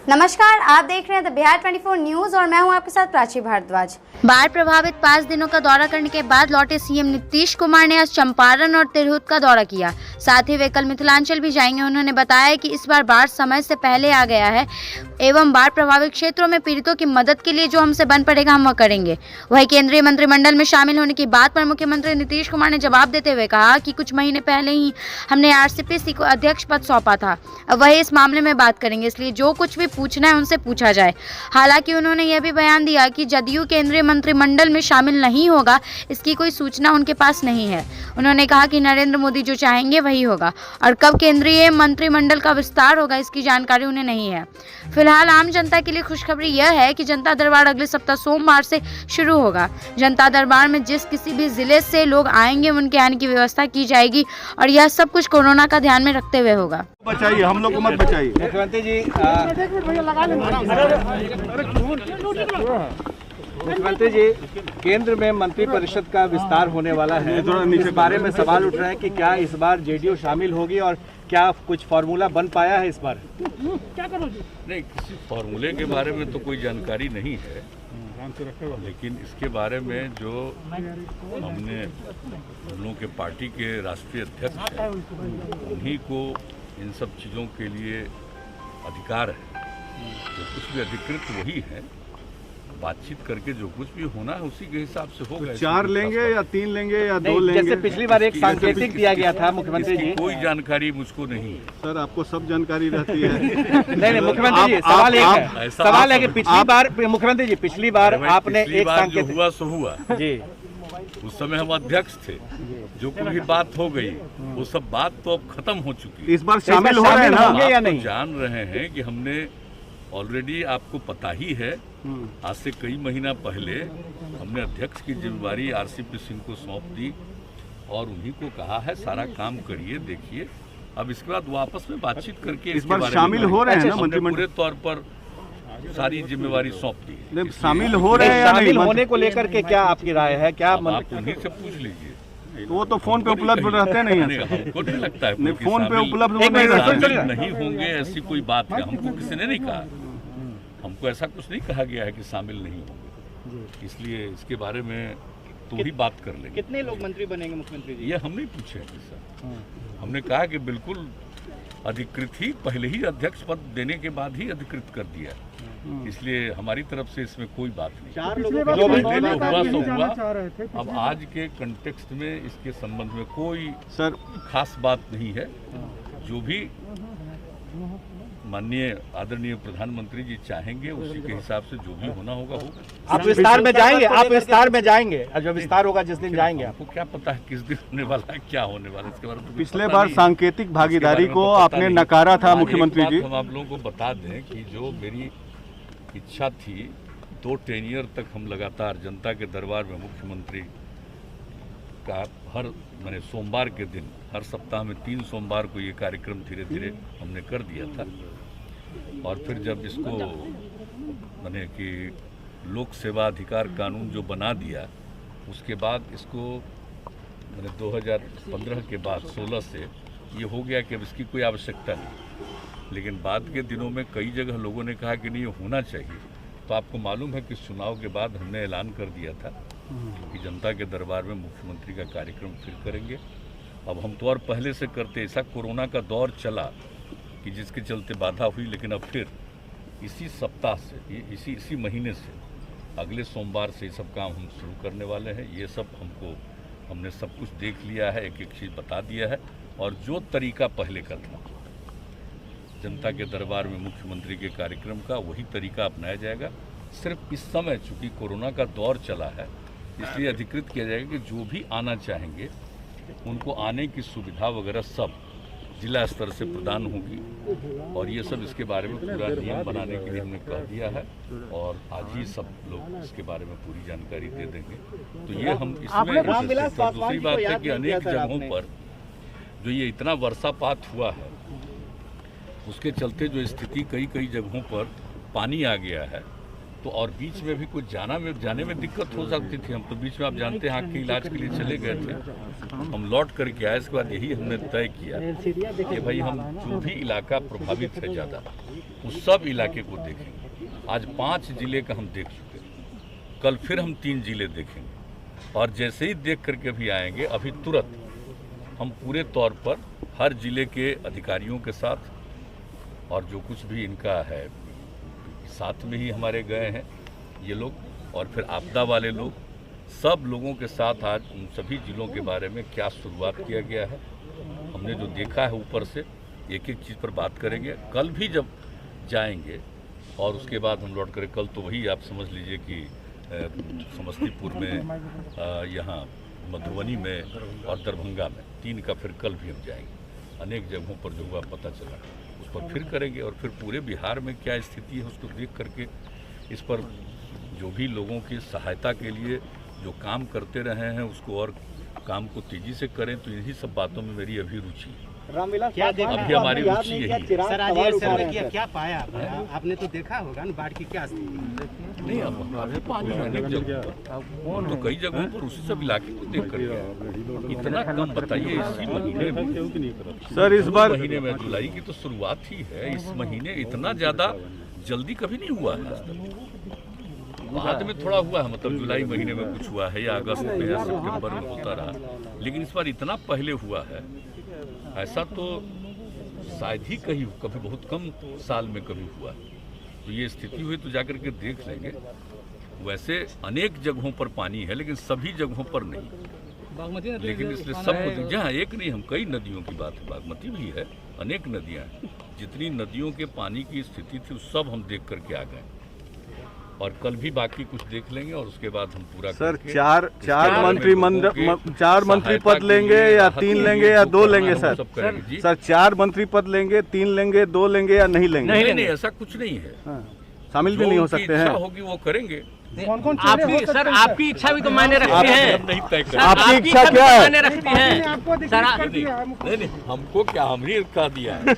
नमस्कार, आप देख रहे हैं द बिहार 24 न्यूज और मैं हूं आपके साथ प्राची भारद्वाज। बाढ़ प्रभावित 5 दिनों का दौरा करने के बाद लौटे सीएम नीतीश कुमार ने आज चंपारण और तिरहुत का दौरा किया। साथ ही वे कल मिथिलांचल भी जाएंगे। उन्होंने बताया कि इस बार बाढ़ समय से पहले आ गया है एवं बाढ़ प्रभावित क्षेत्रों में पीड़ितों की मदद के लिए जो हमसे बन पड़ेगा हम वह करेंगे। वहीं केंद्रीय मंत्रिमंडल में शामिल होने की बात पर मुख्यमंत्री नीतीश कुमार ने जवाब देते हुए कहा कि कुछ महीने पहले ही हमने आरसीपी को अध्यक्ष पद सौंपा था। अब वही इस मामले में बात करेंगे, इसलिए जो कुछ भी पूछना है उनसे पूछा जाए। हालांकि उन्होंने यह भी बयान दिया कि जदयू केंद्रीय मंत्रिमंडल में शामिल नहीं होगा, इसकी कोई सूचना उनके पास नहीं है। उन्होंने कहा कि नरेंद्र मोदी जो चाहेंगे वही होगा और कब केंद्रीय मंत्रिमंडल का विस्तार होगा इसकी जानकारी उन्हें नहीं है। फिलहाल आम जनता के लिए खुशखबरी यह है कि जनता दरबार अगले सप्ताह सोमवार से शुरू होगा। जनता दरबार में जिस किसी भी जिले से लोग आएंगे उनके आने की व्यवस्था की जाएगी और यह सब कुछ कोरोना का ध्यान में रखते हुए होगा। बचाइए, हम लोग को मत बचाइए। मुख्यमंत्री जी, केंद्र में मंत्रिपरिषद का विस्तार होने वाला है। इस बारे में सवाल उठ रहे हैं कि क्या इस बार जेडीयू शामिल होगी और क्या कुछ फार्मूला बन पाया है इस बार? नहीं, किसी फार्मूले के बारे में तो कोई जानकारी नहीं है, लेकिन इसके बारे में जो हमने हम लोगों के पार्टी के राष्ट्रीय अध्यक्ष हैं उन्हीं को इन सब चीज़ों के लिए अधिकार है। जो कुछ भी अधिकृत वही है, बातचीत करके जो कुछ भी होना है उसी के हिसाब से होगा। 4 लेंगे या 3 लेंगे या 2 लेंगे? जैसे पिछली बार एक सांकेतिक दिया गया था मुख्यमंत्री जी। कोई जानकारी मुझको नहीं है। सर, आपको सब जानकारी रहती है। नहीं, मुख्यमंत्री जी, सवाल है कि पिछली बार मुख्यमंत्री जी पिछली बार आपने एक सांकेतिक हुआ सो हुआ जी, उस समय हम अध्यक्ष थे, जो कोई भी बात हो गई वो सब बात तो अब खत्म हो चुकी है। इस बार शामिल हो रहे हैं ना? या नहीं? जान रहे हैं कि हमने ऑलरेडी, आपको पता ही है, आज से कई महीना पहले हमने अध्यक्ष की जिम्मेवारी आरसीपी सिंह को सौंप दी और उन्हीं को कहा है सारा काम करिए, देखिए। अब इसके बाद वापस में बातचीत करके इस बार शामिल हो रहे हैं ना मंत्रिमंडल? पूरे तौर पर सारी जिम्मेवारी सौंप दी। शामिल हो रहे हैं या नहीं? शामिल होने को लेकर के क्या आपकी राय है? क्या आप उन्हीं से पूछ लीजिए। वो तो फोन पे उपलब्ध रहते नहीं है। हमको नहीं लगता है नहीं, फोन पे उपलब्ध नहीं होंगे, ऐसी कोई बात है। हमको किसी ने नहीं कहा, हमको ऐसा कुछ नहीं कहा गया है कि शामिल नहीं होंगे, इसलिए इसके बारे में तो ही बात कर लेंगे। कितने लोग मंत्री बनेंगे मुख्यमंत्री जी? ये हम नहीं पूछे हैं सर। हमने कहा कि बिल्कुल अधिकृत ही, पहले ही अध्यक्ष पद देने के बाद ही अधिकृत कर दिया, इसलिए हमारी तरफ से इसमें कोई बात नहीं। 4 लोगों जो हुआ सो हुआ। अब आज के कंटेक्स्ट में इसके संबंध में कोई सर खास बात नहीं है। जो भी माननीय आदरणीय प्रधानमंत्री जी चाहेंगे उसी के हिसाब से जो भी होना होगा होगा। आप विस्तार में जाएंगे? आप विस्तार में जाएंगे? जब विस्तार होगा जिस दिन जाएंगे आपको क्या पता है किस दिन होने वाला है, क्या होने वाला है, इसके बारे में पिछले बार सांकेतिक भागीदारी को आपने नकारा था मुख्यमंत्री जी। हम आप लोगों को बता दें कि जो मेरी इच्छा थी 2 टेनियर तक हम लगातार जनता के दरबार में मुख्यमंत्री का मैंने सोमवार के दिन, हर सप्ताह में 3 सोमवार को ये कार्यक्रम धीरे धीरे हमने कर दिया था। और फिर जब इसको मैंने कि लोक सेवा अधिकार कानून जो बना दिया, उसके बाद इसको मैंने 2015 के बाद 16 से ये हो गया कि अब इसकी कोई आवश्यकता नहीं। लेकिन बाद के दिनों में कई जगह लोगों ने कहा कि नहीं ये होना चाहिए। तो आपको मालूम है कि चुनाव के बाद हमने ऐलान कर दिया था कि जनता के दरबार में मुख्यमंत्री का कार्यक्रम फिर करेंगे। अब हम तो और पहले से करते, ऐसा कोरोना का दौर चला कि जिसके चलते बाधा हुई, लेकिन अब फिर इसी सप्ताह से, इसी महीने से, अगले सोमवार से ये सब काम हम शुरू करने वाले हैं। ये सब हमने सब कुछ देख लिया है, एक एक चीज़ बता दिया है। और जो तरीका पहले का था जनता के दरबार में मुख्यमंत्री के कार्यक्रम का, वही तरीका अपनाया जाएगा। सिर्फ इस समय चूँकि कोरोना का दौर चला है, इसलिए अधिकृत किया जाएगा कि जो भी आना चाहेंगे उनको आने की सुविधा वगैरह सब जिला स्तर से प्रदान होगी। और ये सब इसके बारे में पूरा नियम बनाने के लिए हमने कह दिया है और आज ही सब लोग इसके बारे में पूरी जानकारी दे देंगे। तो ये हम इसमें दूसरी बात है कि अनेक जगहों पर जो ये इतना वर्षापात हुआ है उसके चलते जो स्थिति कई जगहों पर पानी आ गया है, तो और बीच में भी कुछ जाने में दिक्कत हो सकती थी। हम तो बीच में आप जानते हैं आँख के इलाज के लिए चले गए थे, हम लौट करके आए। इसके बाद यही हमने तय किया कि भाई हम जो भी इलाका प्रभावित है ज़्यादा उस सब इलाके को देखेंगे। आज 5 जिले का हम देख चुके हैं, कल फिर हम 3 जिले देखेंगे और जैसे ही देख करके भी आएंगे अभी तुरंत हम पूरे तौर पर हर जिले के अधिकारियों के साथ और जो कुछ भी इनका है साथ में ही हमारे गए हैं ये लोग और फिर आपदा वाले लोग, सब लोगों के साथ आज उन सभी जिलों के बारे में क्या शुरुआत किया गया है, हमने जो देखा है ऊपर से एक एक चीज़ पर बात करेंगे। कल भी जब जाएंगे और उसके बाद हम लौट कर कल तो वही आप समझ लीजिए कि समस्तीपुर में, यहाँ मधुबनी में और दरभंगा में 3 का फिर कल भी हम जाएंगे। अनेक जगहों पर जो हुआ पता चला उस पर फिर करेंगे और फिर पूरे बिहार में क्या स्थिति है उसको देख करके इस पर जो भी लोगों की सहायता के लिए जो काम करते रहे हैं उसको और काम को तेजी से करें। तो इन्हीं सब बातों में मेरी अभी रुचि है। रामविलास क्या देखा अभी हमारी रुचि यही है। सर आज ये सर्वे किया, क्या पाया आपने? तो देखा होगा ना बाढ़ की क्या स्थिति? नहीं, अब अभी पानी है अनेक जगहों पर, तो कई जगहों पर उसी सब इलाके को देख करके इतना कम बताइए इसी महीने में। सर इस बार महीने में जुलाई की तो शुरुआत ही है, इस महीने इतना ज्यादा जल्दी कभी नहीं हुआ है आज तक। बाद में थोड़ा हुआ है, मतलब जुलाई महीने में कुछ हुआ है या अगस्त में या सितंबर में होता रहा, लेकिन इस बार इतना पहले हुआ है ऐसा तो शायद ही कहीं कभी बहुत कम साल में कभी हुआ है। तो ये स्थिति हुई तो जाकर के देख लेंगे। वैसे अनेक जगहों पर पानी है लेकिन सभी जगहों पर नहीं, लेकिन इसलिए सबको जहाँ एक नहीं, हम कई नदियों की बात है, बागमती भी है, अनेक नदियाँ हैं, जितनी नदियों के पानी की स्थिति थी सब हम देख करके आ गए और कल भी बाकी कुछ देख लेंगे और उसके बाद हम पूरा सर चार मंत्री पद लेंगे या 3 लेंगे या 2 लेंगे सर? सर 4 मंत्री पद लेंगे, 3 लेंगे, 2 लेंगे या नहीं लेंगे? नहीं, ऐसा कुछ नहीं है। शामिल भी नहीं हो सकते हैं। होगी वो करेंगे। कौन सर आपकी इच्छा भी तो मायने रखती है। नहीं तय कर आपकी इच्छा क्या है? मायने रखती है। नहीं, हमको क्या, हमने कह दिया है।